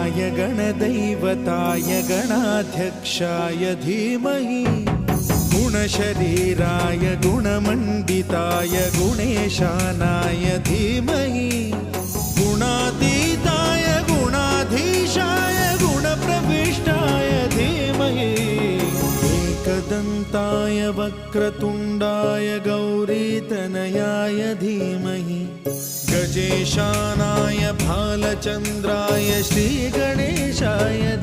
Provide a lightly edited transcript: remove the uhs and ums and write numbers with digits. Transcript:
गणाध्यक्षाय गणदैवताय गणाध्यक्षाय धीमहि गुणशरीराय गुणमण्डिताय गुणेशानाय धीमहि गुणातीताय गुणाधीशाय गुणप्रविष्टाय धीमहि एकदन्ताय वक्रतुण्डाय गौरीतनयाय धीमहि गजेशानाय भालचन्द्राय श्रीगणेशाय